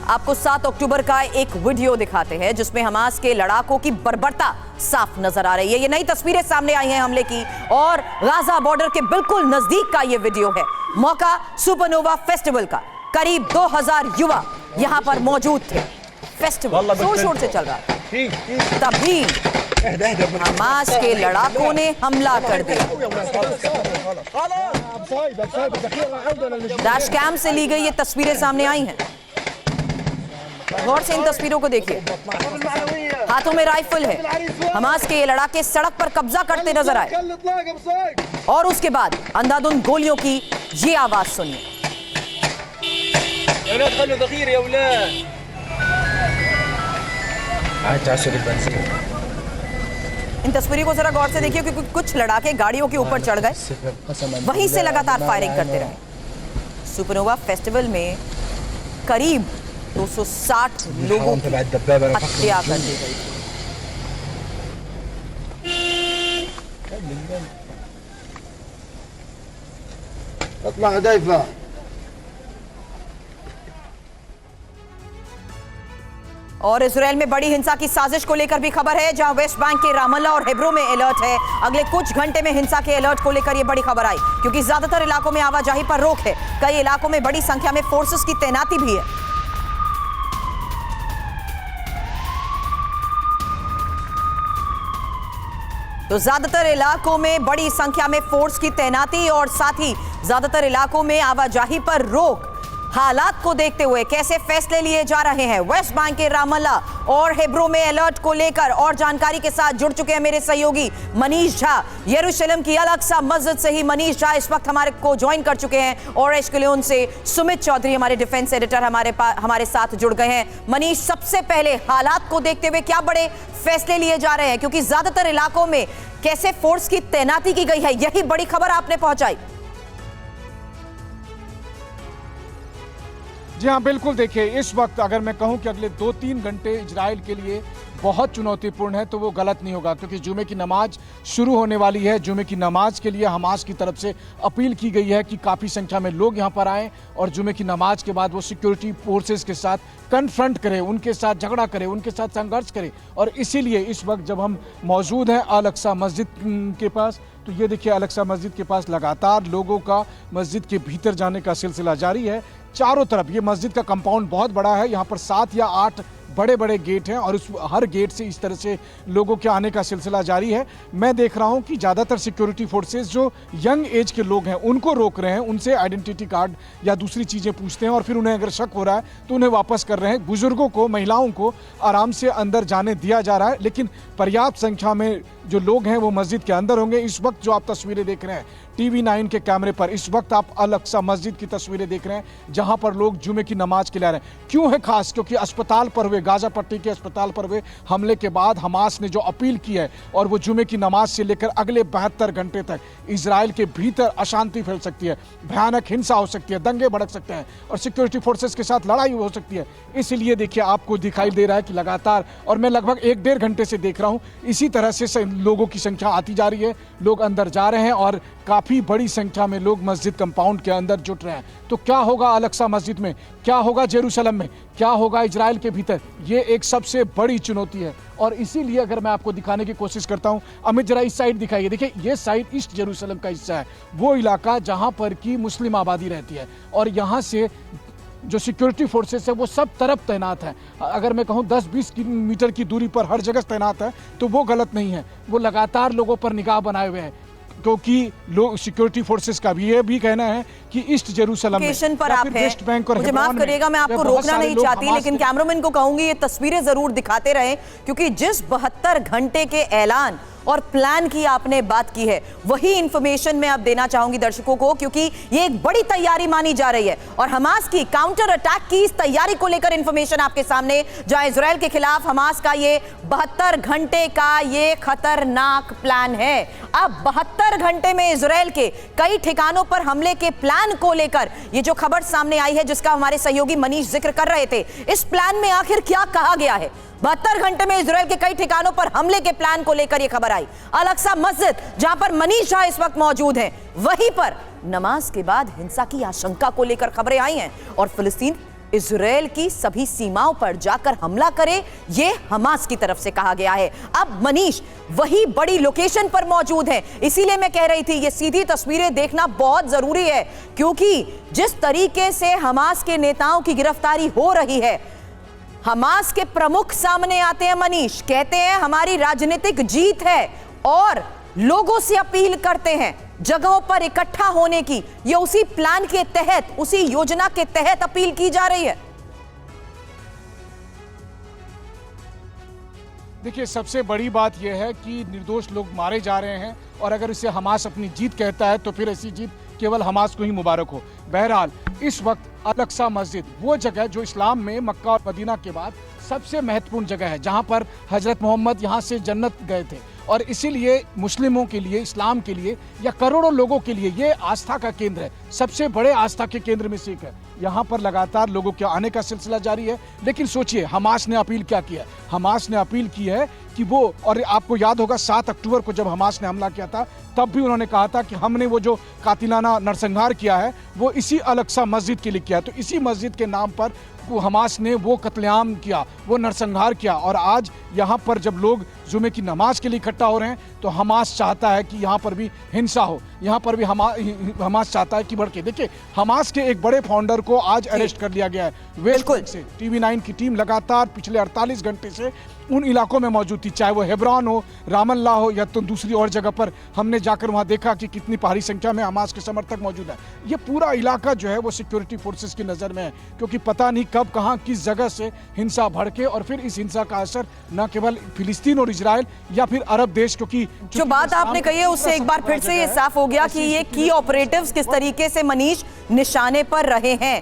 आपको 7 अक्टूबर का एक वीडियो दिखाते हैं जिसमें हमास के लड़ाकों की बर्बरता साफ नजर आ रही है। ये नई तस्वीरें सामने आई हैं हमले की और गाजा बॉर्डर के बिल्कुल नजदीक का ये वीडियो है। मौका सुपरनोवा फेस्टिवल का। करीब 2000 युवा यहां पर मौजूद थे। फेस्टिवल जोर शोर से चल रहा था, तभी हमास के लड़ाकों ने हमला कर दिया। डैश कैम से ली गई ये तस्वीरें सामने आई हैं। गौर से इन तस्वीरों को देखिए। हाथों में राइफल है। हमास के ये लड़ाके सड़क पर कब्जा करते नजर आए और उसके बाद अंधाधुंध गोलियों की ये आवाज सुनिए। इन तस्वीरों को जरा गौर से देखिए क्योंकि कुछ लड़ाके गाड़ियों के ऊपर चढ़ गए, वहीं से लगातार फायरिंग करते रहे। सुपरनोवा फेस्टिवल में करीब 260 लोगों की हत्या कर दी गई। और इजराइल में बड़ी हिंसा की साजिश को लेकर भी खबर है, जहां वेस्ट बैंक के रामल्ला और हेब्रो में अलर्ट है। अगले कुछ घंटे में हिंसा के अलर्ट को लेकर यह बड़ी खबर आई क्योंकि ज्यादातर इलाकों में आवाजाही पर रोक है। कई इलाकों में बड़ी संख्या में फोर्सेस की तैनाती भी है। तो ज्यादातर इलाकों में बड़ी संख्या में फोर्स की तैनाती और साथ ही ज्यादातर इलाकों में आवाजाही पर रोक। हालात को देखते हुए कैसे फैसले लिए जा रहे हैं वेस्ट बैंक के रामल्ला और हेब्रो में अलर्ट को लेकर, और जानकारी के साथ जुड़ चुके हैं मेरे सहयोगी मनीष झा। यरूशलेम की अल-अक्सा मस्जिद से ही मनीष झा इस वक्त हमारे को ज्वाइन कर चुके हैं और एश्केलोन से सुमित चौधरी हमारे डिफेंस एडिटर हमारे साथ जुड़ गए हैं। मनीष, सबसे पहले हालात को देखते हुए क्या बड़े फैसले लिए जा रहे हैं, क्योंकि ज्यादातर इलाकों में कैसे फोर्स की तैनाती की गई है, यही बड़ी खबर आपने पहुंचाई। जी हाँ, बिल्कुल। देखिए, इस वक्त अगर मैं कहूं कि अगले 2-3 घंटे इजराइल के लिए बहुत चुनौतीपूर्ण है तो वो गलत नहीं होगा, क्योंकि जुमे की नमाज शुरू होने वाली है। जुमे की नमाज के लिए हमास की तरफ से अपील की गई है कि काफ़ी संख्या में लोग यहाँ पर आएँ और जुमे की नमाज के बाद वो सिक्योरिटी फोर्सेस के साथ कन्फ्रंट करें, उनके साथ झगड़ा करें, उनके साथ संघर्ष करें। और इसीलिए इस वक्त जब हम मौजूद हैं अल-अक्सा मस्जिद के पास, तो ये देखिए अल-अक्सा मस्जिद के पास लगातार लोगों का मस्जिद के भीतर जाने का सिलसिला जारी है। चारों तरफ ये मस्जिद का कंपाउंड बहुत बड़ा है, यहाँ पर 7 या 8 बड़े बड़े गेट हैं और उस हर गेट से इस तरह से लोगों के आने का सिलसिला जारी है। मैं देख रहा हूं कि ज़्यादातर सिक्योरिटी फोर्सेस जो यंग एज के लोग हैं उनको रोक रहे हैं, उनसे आइडेंटिटी कार्ड या दूसरी चीज़ें पूछते हैं और फिर उन्हें अगर शक हो रहा है तो उन्हें वापस कर रहे हैं। बुजुर्गों को, महिलाओं को आराम से अंदर जाने दिया जा रहा है, लेकिन पर्याप्त संख्या में जो लोग हैं वो मस्जिद के अंदर होंगे। इस वक्त जो आप तस्वीरें देख रहे हैं TV9 के कैमरे पर, इस वक्त आप अल-अक्सा मस्जिद की तस्वीरें देख रहे हैं जहां पर लोग जुमे की नमाज के लिए आ रहे हैं। क्यों है खास? क्योंकि अस्पताल पर हुए, गाजा पट्टी के अस्पताल पर हुए हमले के बाद हमास ने जो अपील की है और वो जुमे की नमाज से लेकर अगले 72 घंटे तक इजराइल के भीतर अशांति फैल सकती है, भयानक हिंसा हो सकती है, दंगे भड़क सकते हैं और सिक्योरिटी फोर्सेस के साथ लड़ाई हो सकती है। इसलिए देखिए आपको दिखाई दे रहा है कि लगातार, और मैं लगभग 1-1.5 घंटे से देख रहा हूँ, इसी तरह से लोगों की संख्या आती जा रही है, लोग अंदर जा रहे हैं और काफ़ी बड़ी संख्या में लोग मस्जिद कंपाउंड के अंदर जुट रहे हैं। तो क्या होगा अल-अक्सा मस्जिद में, क्या होगा जेरूशलेम में, क्या होगा इजराइल के भीतर, ये एक सबसे बड़ी चुनौती है। और इसीलिए अगर मैं आपको दिखाने की कोशिश करता हूं, अमित जरा इस साइड दिखाइए। देखिए ये साइड ईस्ट जेरूशलेम का हिस्सा है, वो इलाका जहां पर की मुस्लिम आबादी रहती है और यहाँ से जो सिक्योरिटी फोर्सेस है वो सब तरफ तैनात है। अगर मैं कहूँ 10-20 मीटर की दूरी पर हर जगह तैनात है तो वो गलत नहीं है। वो लगातार लोगों पर निगाह बनाए हुए हैं, क्योंकि लोग सिक्योरिटी फोर्सेस का भी ये भी कहना है कि ईस्ट जेरूशलेम में पर आप वेस्ट बैंक और मुझे माफ करिएगा, मैं आपको रोकना नहीं चाहती, लेकिन कैमरामैन को कहूंगी ये तस्वीरें जरूर दिखाते रहें, क्योंकि जिस 72 घंटे के ऐलान और प्लान की आपने बात की है वही इंफॉर्मेशन मैं अब देना चाहूंगी दर्शकों को, क्योंकि ये एक बड़ी तैयारी मानी जा रही है और हमास की काउंटर अटैक की इस तैयारी को लेकर इंफॉर्मेशन आपके सामने, जहां इजराइल के खिलाफ हमास का ये 72 घंटे का ये खतरनाक प्लान है। अब 72 घंटे में इजराइल के कई ठिकानों पर हमले के प्लान को लेकर ये जो खबर सामने आई है, जिसका हमारे सहयोगी मनीष जिक्र कर रहे थे, इस प्लान में आखिर क्या कहा गया है? 72 घंटे में इजराइल के कई ठिकानों पर हमले के प्लान को लेकर यह खबर आई। अल-अक्सा मस्जिद जहां पर मनीष झा इस वक्त मौजूद हैं, वहीं पर नमाज के बाद हिंसा की आशंका को लेकर खबरें आई हैं और फिलिस्तीन इजराइल की सभी सीमाओं पर जाकर हमला करे, यह हमास की तरफ से कहा गया है। अब मनीष वही बड़ी लोकेशन पर मौजूद है, इसीलिए मैं कह रही थी ये सीधी तस्वीरें देखना बहुत जरूरी है, क्योंकि जिस तरीके से हमास के नेताओं की गिरफ्तारी हो रही है, हमास के प्रमुख सामने आते हैं मनीष, कहते हैं हमारी राजनीतिक जीत है और लोगों से अपील करते हैं जगहों पर इकट्ठा होने की। ये उसी प्लान के तहत, उसी योजना के तहत अपील की जा रही है। देखिए, सबसे बड़ी बात यह है कि निर्दोष लोग मारे जा रहे हैं और अगर इसे हमास अपनी जीत कहता है तो फिर ऐसी जीत केवल हमास को ही मुबारक हो। बहरहाल इस वक्त अल-अक्सा मस्जिद वो जगह जो इस्लाम में मक्का और मदीना के बाद सबसे महत्वपूर्ण जगह है, जहां पर हजरत मोहम्मद यहां से जन्नत गए थे और इसीलिए मुस्लिमों के लिए, इस्लाम के लिए या करोड़ों लोगों के लिए ये आस्था का केंद्र है, सबसे बड़े आस्था के केंद्र में से एक है। यहाँ पर लगातार लोगों के आने का सिलसिला जारी है। लेकिन सोचिए हमास ने अपील क्या किया है। हमास ने अपील की है कि वो, और आपको याद होगा 7 अक्टूबर को जब हमास ने हमला किया था तब भी उन्होंने कहा था कि हमने वो जो कातिलाना नरसंहार किया है वो इसी अल-अक्सा मस्जिद के लिए किया है। तो इसी मस्जिद के नाम पर हमास ने वो कत्लेआम किया, वो नरसंहार किया। और आज यहाँ पर जब लोग जुमे की नमाज के लिए इकट्ठा हो रहे हैं तो हमास चाहता है कि यहाँ पर भी हिंसा हो, यहाँ पर भी हमास चाहता है कि बढ़ के। देखिए, हमास के एक बड़े फाउंडर को आज अरेस्ट कर लिया गया है वेस्ट बैंक से। TV9 की टीम लगातार पिछले 48 घंटे से उन इलाकों में मौजूद थी, चाहे वो हेब्रॉन हो, रामल्ला हो या तो दूसरी और जगह पर। हमने जाकर वहां देखा कि कितनी भारी संख्या में हमास के समर्थक मौजूद है। ये पूरा इलाका जो है वो सिक्योरिटी फोर्सेस की नजर में है, क्योंकि पता नहीं कब कहां किस जगह से हिंसा भड़के और फिर इस हिंसा का असर न केवल फिलिस्तीन और इजराइल या फिर अरब देश, क्योंकि जो बात आपने कही है उससे एक बार फिर से ये साफ हो गया कि ये की ऑपरेटिव्स किस तरीके से मनीष निशाने पर रहे हैं।